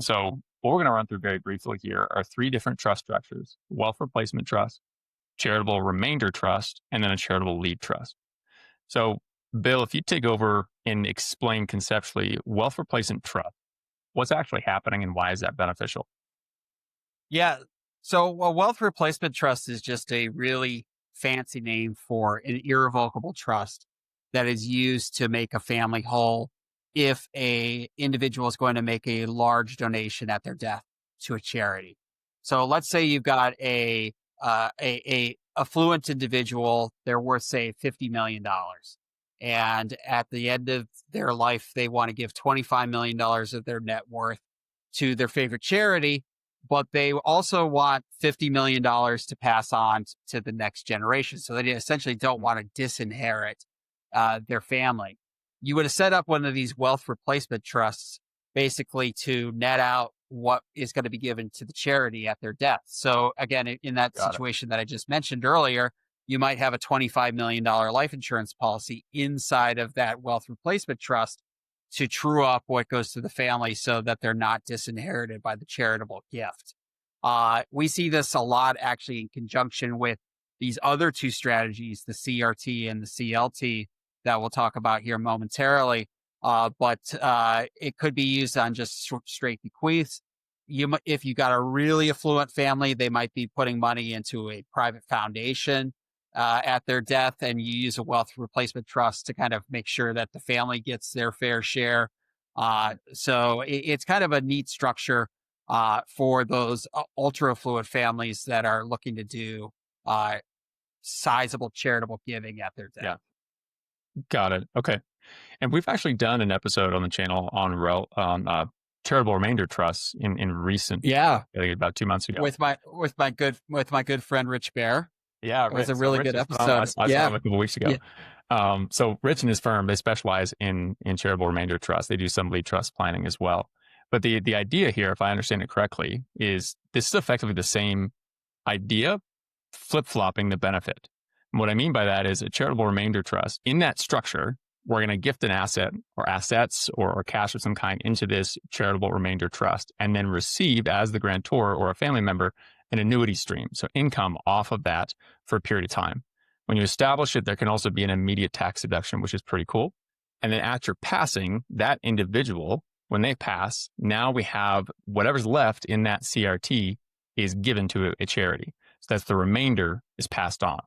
So what we're going to run through very briefly here are 3 different trust structures: wealth replacement trust, charitable remainder trust, and then a charitable lead trust. So Bill, if you take over and explain conceptually wealth replacement trust, what's actually happening and why is that beneficial? Yeah. So a wealth replacement trust is just a really fancy name for an irrevocable trust that is used to make a family whole if a individual is going to make a large donation at their death to a charity. So let's say you've got a affluent individual, they're worth say $50 million. And at the end of their life, they want to give $25 million of their net worth to their favorite charity, but they also want $50 million to pass on to the next generation. So they essentially don't want to disinherit their family. You would have set up one of these wealth replacement trusts basically to net out what is going to be given to the charity at their death. So again, in that situation that I just mentioned earlier, you might have a $25 million life insurance policy inside of that wealth replacement trust to true up what goes to the family so that they're not disinherited by the charitable gift. We see this a lot actually in conjunction with these other 2 strategies, the CRT and the CLT that we'll talk about here momentarily. But it could be used on just straight bequeaths. If you got a really affluent family, they might be putting money into a private foundation at their death, and you use a wealth replacement trust to kind of make sure that the family gets their fair share. So it's kind of a neat structure for those ultra affluent families that are looking to do sizable charitable giving at their death. Yeah. Got it. Okay. And we've actually done an episode on the channel on charitable remainder trusts in recent, I think about 2 months ago, with my good friend Rich Bear. Yeah, it was a really good episode. I saw him a couple weeks ago. Yeah. So Rich and his firm, they specialize in charitable remainder trusts. They do some lead trust planning as well. But the idea here, if I understand it correctly, is this is effectively the same idea, flip-flopping the benefit. And what I mean by that is a charitable remainder trust. In that structure, we're going to gift an asset or assets or cash of some kind into this charitable remainder trust and then receive as the grantor or a family member an annuity stream. So income off of that for a period of time. When you establish it, there can also be an immediate tax deduction, which is pretty cool. And then at your passing, that individual, when they pass, now we have whatever's left in that CRT is given to a charity. So that's the remainder is passed on.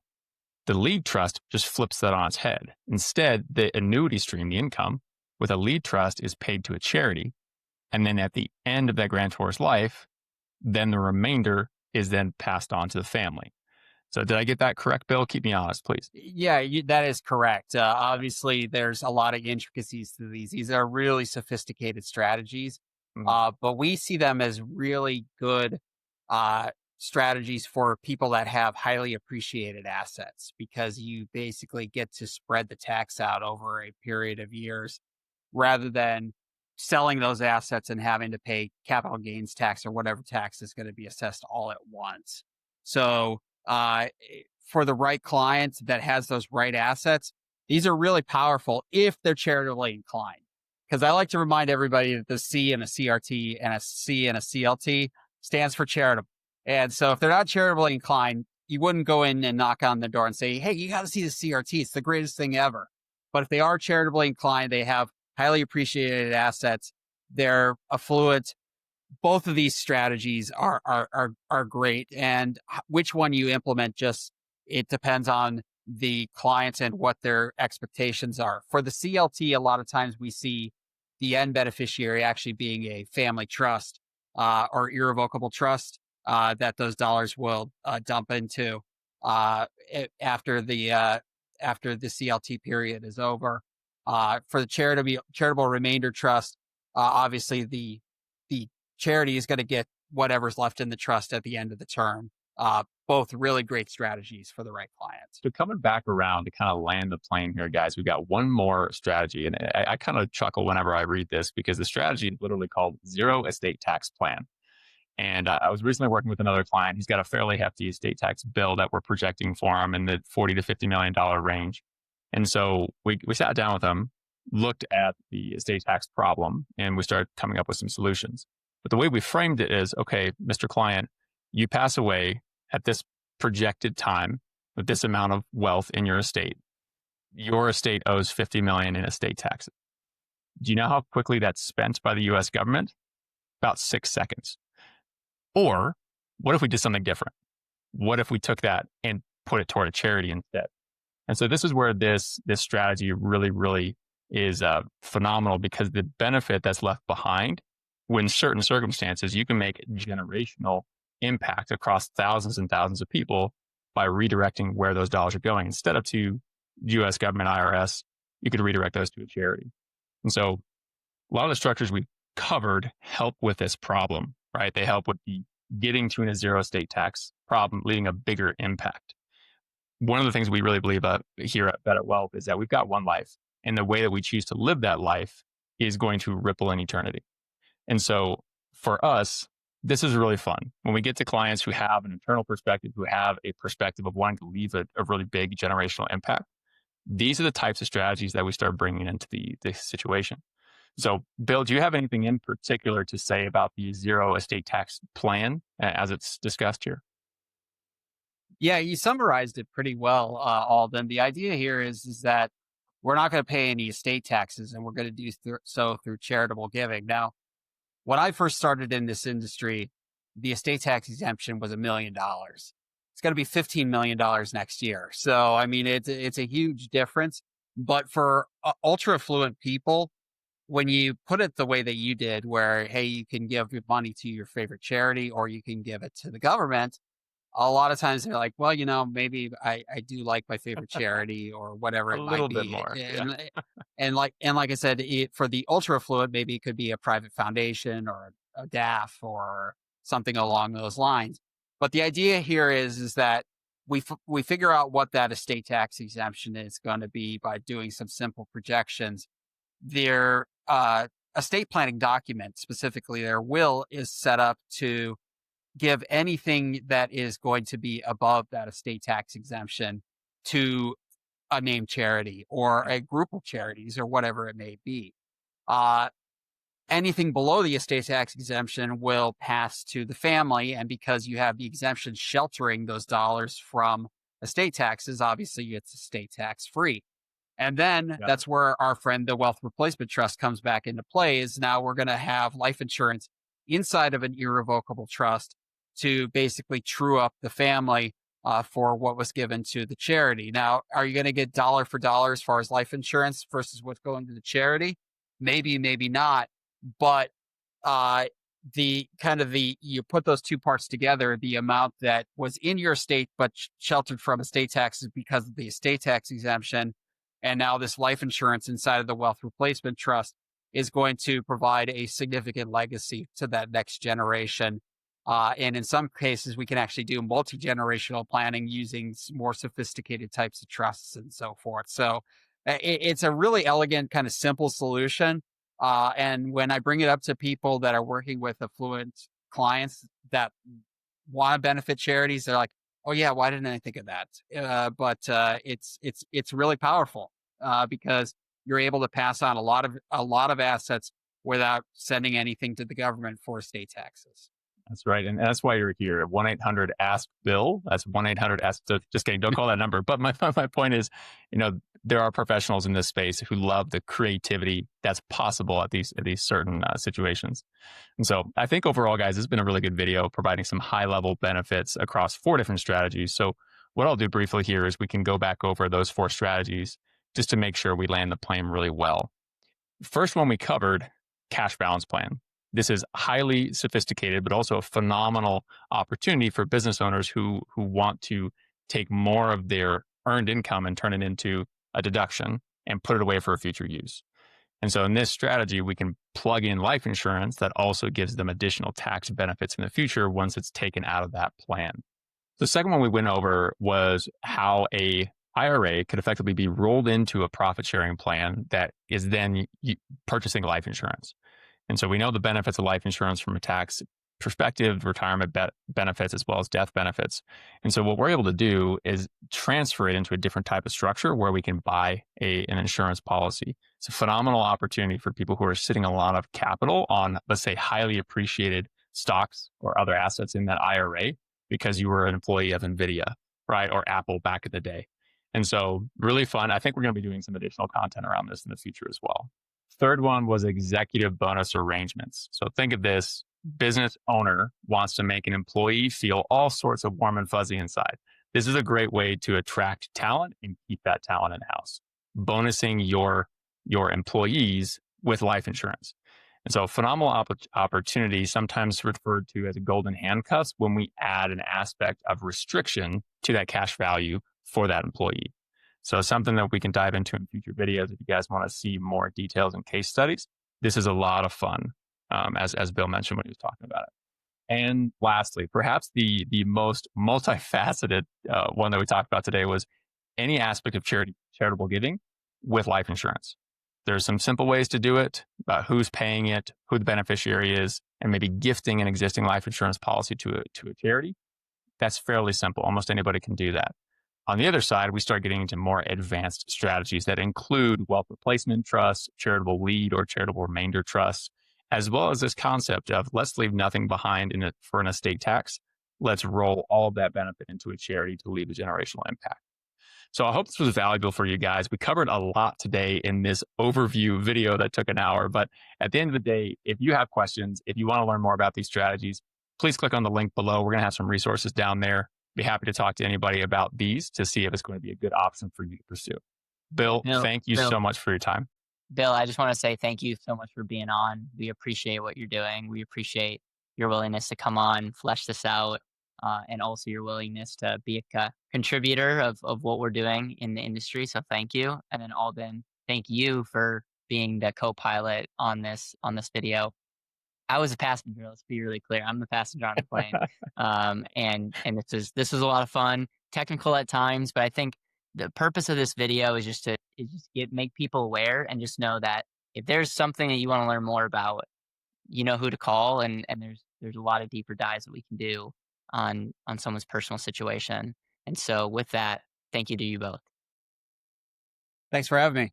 The lead trust just flips that on its head. Instead, the annuity stream, the income with a lead trust is paid to a charity. And then at the end of that grantor's life, then the remainder is then passed on to the family. So did I get that correct, Bill? Keep me honest, please. Yeah, that is correct. Obviously, there's a lot of intricacies to these. These are really sophisticated strategies, but we see them as really good strategies for people that have highly appreciated assets, because you basically get to spread the tax out over a period of years rather than selling those assets and having to pay capital gains tax or whatever tax is going to be assessed all at once. So for the right client that has those right assets, these are really powerful if they're charitably inclined. Because I like to remind everybody that the C in a CRT and a C in a CLT stands for charitable. And so if they're not charitably inclined, you wouldn't go in and knock on the door and say, hey, you got to see the CRT. It's the greatest thing ever. But if they are charitably inclined, they have highly appreciated assets, they're affluent. Both of these strategies are great. And which one you implement, it depends on the client and what their expectations are. For the CLT, a lot of times we see the end beneficiary actually being a family trust or irrevocable trust that those dollars will dump into after the after the CLT period is over. For the charitable remainder trust, obviously the charity is going to get whatever's left in the trust at the end of the term. Both really great strategies for the right clients. So coming back around to kind of land the plane here, guys, we've got one more strategy. And I kind of chuckle whenever I read this because the strategy is literally called Zero Estate Tax Plan. And I was recently working with another client. He's got a fairly hefty estate tax bill that we're projecting for him in the $40 to $50 million range. And so we sat down with him, looked at the estate tax problem, and we started coming up with some solutions. But the way we framed it is, okay, Mr. Client, you pass away at this projected time with this amount of wealth in your estate. Your estate owes $50 million in estate taxes. Do you know how quickly that's spent by the US government? About 6 seconds. Or what if we did something different? What if we took that and put it toward a charity instead? And so this is where this strategy really is phenomenal, because the benefit that's left behind, when certain circumstances, you can make generational impact across thousands and thousands of people by redirecting where those dollars are going. Instead of to US government, IRS, you could redirect those to a charity. And so a lot of the structures we've covered help with this problem, right? They help with the getting to a zero estate tax problem, leaving a bigger impact. One of the things we really believe here at BetterWealth is that we've got one life, and the way that we choose to live that life is going to ripple in eternity. And so for us, this is really fun. When we get to clients who have an internal perspective, who have a perspective of wanting to leave a really big generational impact, these are the types of strategies that we start bringing into the situation. So, Bill, do you have anything in particular to say about the zero estate tax plan as it's discussed here? Yeah, you summarized it pretty well, Alden. The idea here is that we're not going to pay any estate taxes, and we're going to do so through charitable giving. Now, when I first started in this industry, the estate tax exemption was $1 million. It's going to be $15 million next year. So, I mean, it's a huge difference. But for ultra affluent people, when you put it the way that you did, where, hey, you can give your money to your favorite charity or you can give it to the government, a lot of times they're like, well, maybe I do like my favorite charity or whatever it A might little be. bit more. And like I said, for the ultra affluent, maybe it could be a private foundation or a DAF or something along those lines. But the idea here is that we figure out what that estate tax exemption is going to be by doing some simple projections. Their estate planning document, specifically their will, is set up to give anything that is going to be above that estate tax exemption to a named charity or a group of charities or whatever it may be. Anything below the estate tax exemption will pass to the family. And because you have the exemption sheltering those dollars from estate taxes, obviously it's estate tax free. And then that's where our friend, the Wealth Replacement Trust, comes back into play. Is now we're going to have life insurance inside of an irrevocable trust to basically true up the family for what was given to the charity. Now, are you going to get dollar for dollar as far as life insurance versus what's going to the charity? Maybe, maybe not. But you put those two parts together, the amount that was in your estate but sheltered from estate taxes because of the estate tax exemption, and now this life insurance inside of the Wealth Replacement Trust is going to provide a significant legacy to that next generation. And in some cases, we can actually do multi-generational planning using more sophisticated types of trusts and so forth. So it's a really elegant, kind of simple solution. And when I bring it up to people that are working with affluent clients that want to benefit charities, they're like, oh yeah, why didn't I think of that? But it's really powerful because you're able to pass on a lot of assets without sending anything to the government for estate taxes. That's right. And that's why you're here. 1-800-ASK-BILL. That's 1-800-ASK. So just kidding. Don't call that number. But my point is, there are professionals in this space who love the creativity that's possible at these certain situations. And so I think overall, guys, this has been a really good video providing some high level benefits across 4 different strategies. So what I'll do briefly here is we can go back over those 4 strategies just to make sure we land the plane really well. First one we covered, cash balance plan. This is highly sophisticated, but also a phenomenal opportunity for business owners who want to take more of their earned income and turn it into a deduction and put it away for a future use. And so in this strategy, we can plug in life insurance that also gives them additional tax benefits in the future once it's taken out of that plan. The second one we went over was how a IRA could effectively be rolled into a profit sharing plan that is then purchasing life insurance. And so we know the benefits of life insurance from a tax perspective, retirement benefits, as well as death benefits. And so what we're able to do is transfer it into a different type of structure where we can buy an insurance policy. It's a phenomenal opportunity for people who are sitting a lot of capital on, let's say, highly appreciated stocks or other assets in that IRA because you were an employee of NVIDIA, right? Or Apple back in the day. And so really fun. I think we're going to be doing some additional content around this in the future as well. Third one was executive bonus arrangements. So think of this: business owner wants to make an employee feel all sorts of warm and fuzzy inside. This is a great way to attract talent and keep that talent in-house. Bonusing your employees with life insurance. And so phenomenal opportunity, sometimes referred to as a golden handcuffs, when we add an aspect of restriction to that cash value for that employee. So something that we can dive into in future videos if you guys want to see more details and case studies. This is a lot of fun, as Bill mentioned when he was talking about it. And lastly, perhaps the most multifaceted one that we talked about today was any aspect of charitable giving with life insurance. There's some simple ways to do it, about who's paying it, who the beneficiary is, and maybe gifting an existing life insurance policy to a charity. That's fairly simple. Almost anybody can do that. On the other side, we start getting into more advanced strategies that include wealth replacement trusts, charitable lead or charitable remainder trusts, as well as this concept of let's leave nothing behind for an estate tax. Let's roll all of that benefit into a charity to leave a generational impact. So I hope this was valuable for you guys. We covered a lot today in this overview video that took an hour. But at the end of the day, if you have questions, if you want to learn more about these strategies, please click on the link below. We're going to have some resources down there. Be happy to talk to anybody about these to see if it's going to be a good option for you to pursue. Bill, thank you so much for your time. Bill, I just want to say thank you so much for being on. We appreciate what you're doing. We appreciate your willingness to come on, flesh this out, and also your willingness to be a contributor of what we're doing in the industry. So thank you. And then Alden, thank you for being the co-pilot on this video. I was a passenger. Let's be really clear. I'm the passenger on the plane. And this was a lot of fun, technical at times, but I think the purpose of this video is just make people aware and just know that if there's something that you want to learn more about, you know who to call, and there's a lot of deeper dives that we can do on someone's personal situation. And so with that, thank you to you both. Thanks for having me.